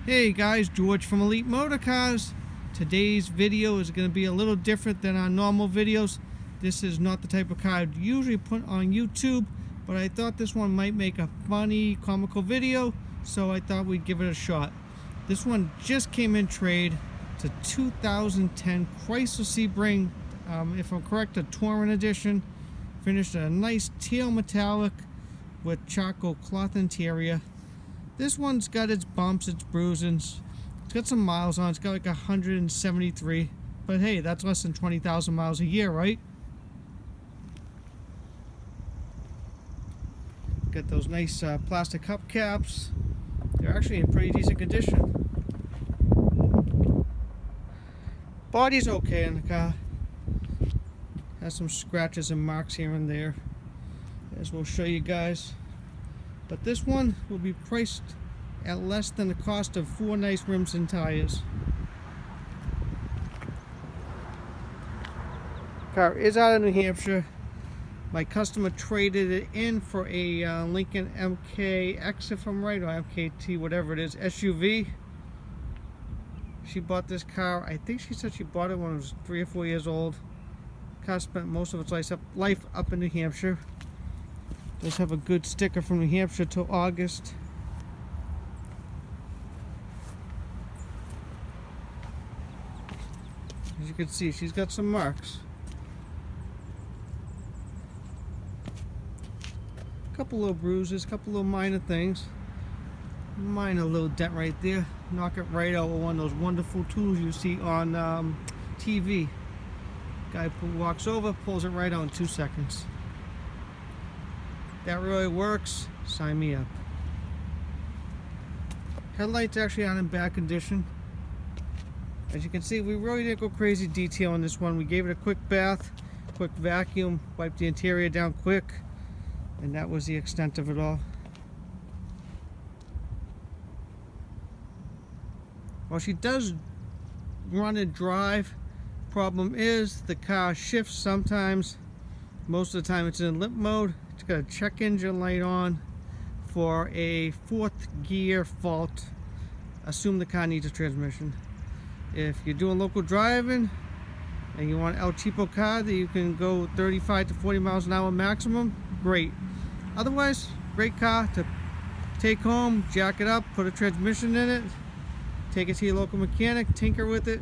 Hey guys, George from Elite Motorcars. Today's video is going to be a little different than our normal videos. This is not the type of car I'd usually put on YouTube, but I thought this one might make a funny, comical video, so I thought we'd give it a shot. This one just came in trade. It's a 2010 Chrysler Sebring, if I'm correct, a Touring Edition. Finished in a nice teal metallic with charcoal cloth interior. This one's got its bumps, its bruisings. It's got some miles on it. It's got like 173. But hey, that's less than 20,000 miles a year, right? Got those nice plastic hubcaps. They're actually in pretty decent condition. Body's okay in the car. Has some scratches and marks here and there, as we'll show you guys. But this one will be priced at less than the cost of 4 nice rims and tires. Car is out of New Hampshire. My customer traded it in for a Lincoln MKX, if I'm right, or MKT, whatever it is, SUV. She bought this car, I think she said she bought it when it was 3 or 4 years old. Car spent most of its life up in New Hampshire. Does have a good sticker from New Hampshire till August. As you can see, she's got some marks. A couple little bruises, a couple little minor things. Minor little dent right there. Knock it right out with one of those wonderful tools you see on TV. Guy walks over, pulls it right out in 2 seconds. That really works. Sign me up. Headlights actually aren't in bad condition. As you can see, we really didn't go crazy detail on this one. We gave it a quick bath, quick vacuum, wiped the interior down quick, and that was the extent of it all. Well, she does run and drive. Problem is, the car shifts sometimes. Most of the time it's in limp mode. It's got a check engine light on for a 4th gear fault. Assume the car needs a transmission. If you're doing local driving and you want an El Cheapo car that you can go 35 to 40 miles an hour maximum, great. Otherwise, great car to take home, jack it up, put a transmission in it, take it to your local mechanic, tinker with it,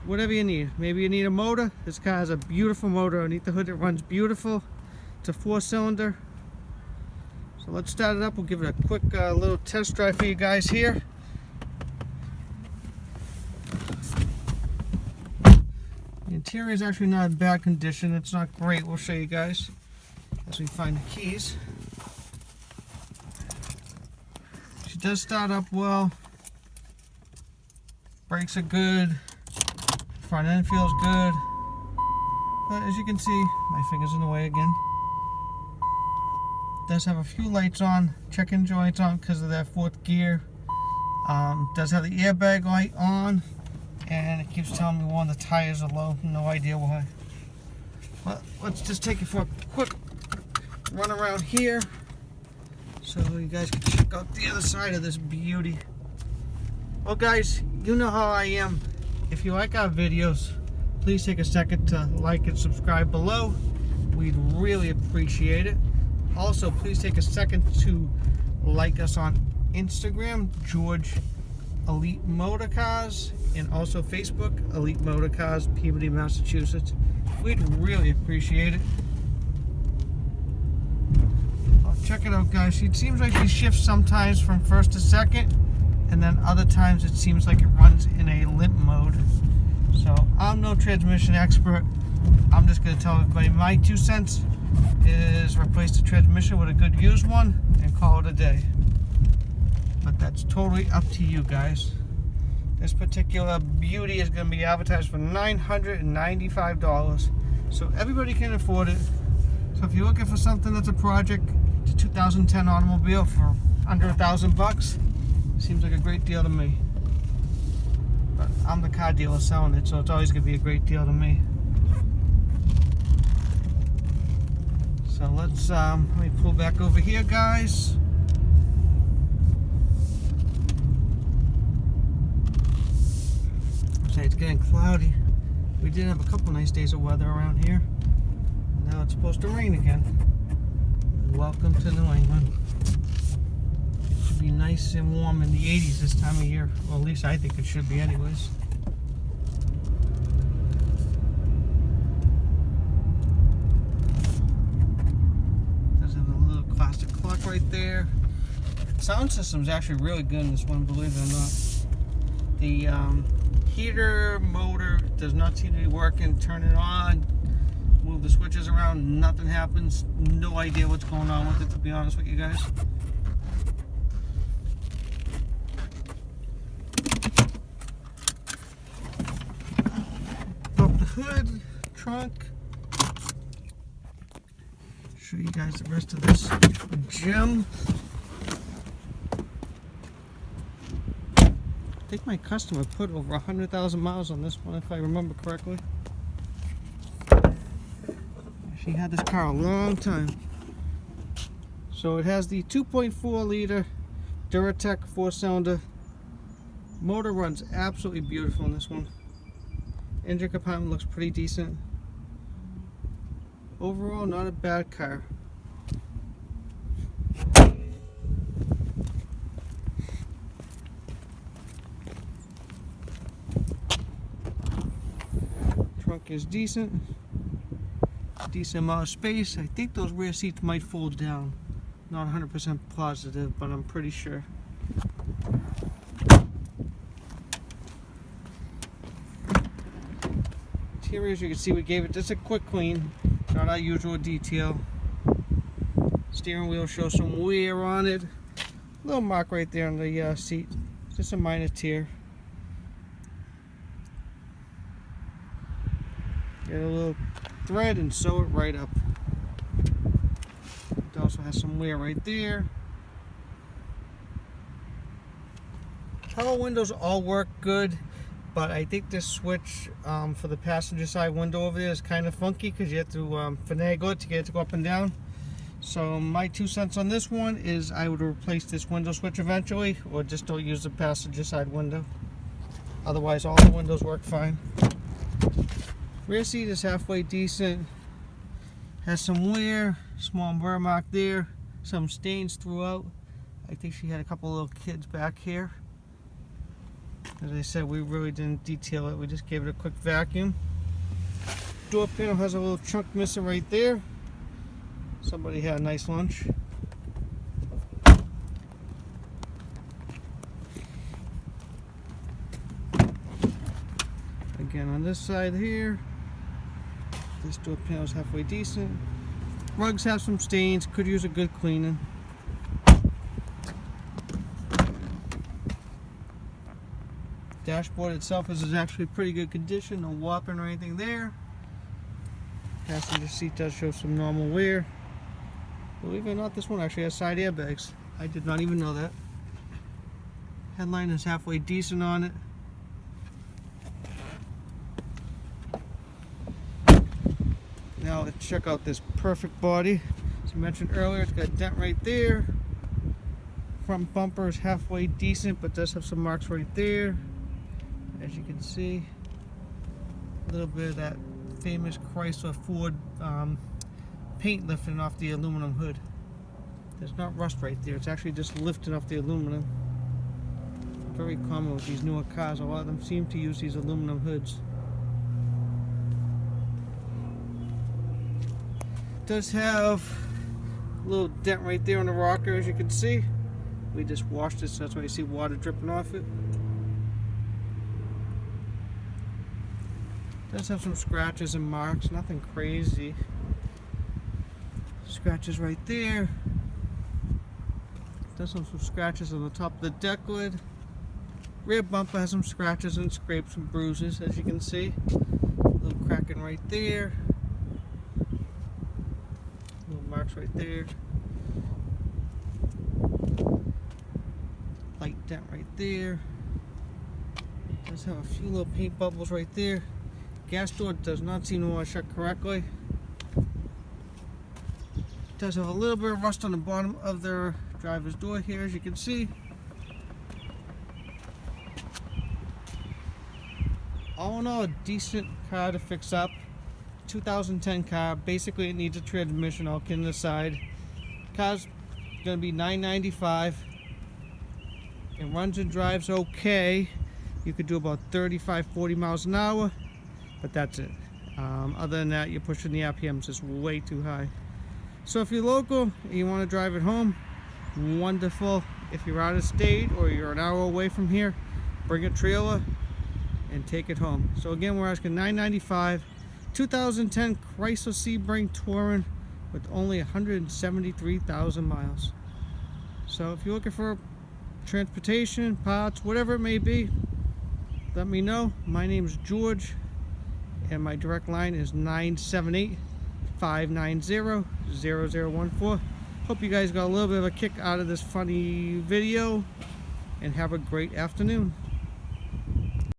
whatever you need. Maybe you need a motor. This car has a beautiful motor underneath the hood. It runs beautiful. It's a 4-cylinder. So let's start it up. We'll give it a quick little test drive for you guys here. The interior is actually not in bad condition. It's not great. We'll show you guys as we find the keys. She does start up well. Brakes are good. Front end feels good. But as you can see, my finger's in the way again. Does have a few lights on, check-in joints on because of that 4th gear. Does have the airbag light on, and it keeps telling me one of the tires are low. No idea why. But let's just take it for a quick run around here so you guys can check out the other side of this beauty. Well guys, you know how I am. If you like our videos, please take a second to like and subscribe below. We'd really appreciate it. Also, please take a second to like us on Instagram, George Elite Motorcars, and also Facebook, Elite Motorcars, Peabody, Massachusetts. We'd really appreciate it. Oh, check it out, guys. It seems like she shifts sometimes from 1st to 2nd, and then other times it seems like it runs in a limp mode. So I'm no transmission expert. I'm just going to tell everybody my 2 cents is replace the transmission with a good used one and call it a day. But that's totally up to you guys. This particular beauty is going to be advertised for $995, so everybody can afford it. So if you're looking for something that's a project, it's a 2010 automobile for under $1,000, seems like a great deal to me. But I'm the car dealer selling it, so it's always going to be a great deal to me. So let's let me pull back over here, guys. it's getting cloudy. We did have a couple nice days of weather around here. Now it's supposed to rain again. Welcome to New England. It should be nice and warm in the 80s this time of year. Well, at least I think it should be anyways. There's a little classic clock right there. Sound system's actually really good in this one, believe it or not. The heater motor does not seem to be working. Turn it on, move the switches around, nothing happens. No idea what's going on with it, to be honest with you guys. Up the hood, trunk. Show you guys the rest of this gem. I think my customer put over 100,000 miles on this one, if I remember correctly. She had this car a long time. So it has the 2.4 liter Duratec 4-cylinder. Motor runs absolutely beautiful in this one. Engine compartment looks pretty decent. Overall, not a bad car. Trunk is decent amount of space. I think those rear seats might fold down. Not 100% positive, but I'm pretty sure. Interior, as you can see, we gave it just a quick clean. Not our usual detail. Steering wheel shows some wear on it. Little mark right there on the seat. Just a minor tear. Get a little thread and sew it right up. It also has some wear right there. Power windows all work good, but I think this switch for the passenger side window over there is kind of funky because you have to finagle it to get it to go up and down. So my 2 cents on this one is I would replace this window switch eventually, or just don't use the passenger side window. Otherwise all the windows work fine. Rear seat is halfway decent. Has some wear, small burr mark there, some stains throughout. I think she had a couple little kids back here. As I said, we really didn't detail it, we just gave it a quick vacuum. Door panel has a little chunk missing right there. Somebody had a nice lunch. Again, on this side here, this door panel is halfway decent. Rugs have some stains, could use a good cleaning. Dashboard itself is in actually pretty good condition, no warping or anything there. Passenger seat does show some normal wear. Believe it or not, this one actually has side airbags. I did not even know that. Headline is halfway decent on it. Now let's check out this perfect body. As I mentioned earlier, it's got a dent right there. Front bumper is halfway decent, but does have some marks right there. As you can see, a little bit of that famous Chrysler Ford paint lifting off the aluminum hood. There's not rust right there, it's actually just lifting off the aluminum. Very common with these newer cars, a lot of them seem to use these aluminum hoods. Does have a little dent right there on the rocker, as you can see. We just washed it, so that's why you see water dripping off it. Does have some scratches and marks, nothing crazy. Scratches right there. Does have some scratches on the top of the deck lid. Rear bumper has some scratches and scrapes and bruises, as you can see. A little cracking right there. Little marks right there. Light dent right there. Does have a few little paint bubbles right there. Gas door does not seem to want to shut correctly. Does have a little bit of rust on the bottom of their driver's door here, as you can see. all in all, a decent car to fix up. 2010 car. Basically, it needs a transmission, all kidding aside. Car's gonna be $995. It runs and drives okay. You could do about 35-40 miles an hour, but that's it. Other than that, you're pushing the RPMs just way too high. So if you're local and you want to drive it home, wonderful. If you're out of state or you're an hour away from here, bring a trailer and take it home. So again, we're asking $995. 2010 Chrysler Sebring Touring with only 173,000 miles. So if you're looking for transportation, parts, whatever it may be, let me know. My name is George, and my direct line is 978-590-0014. Hope you guys got a little bit of a kick out of this funny video, and have a great afternoon.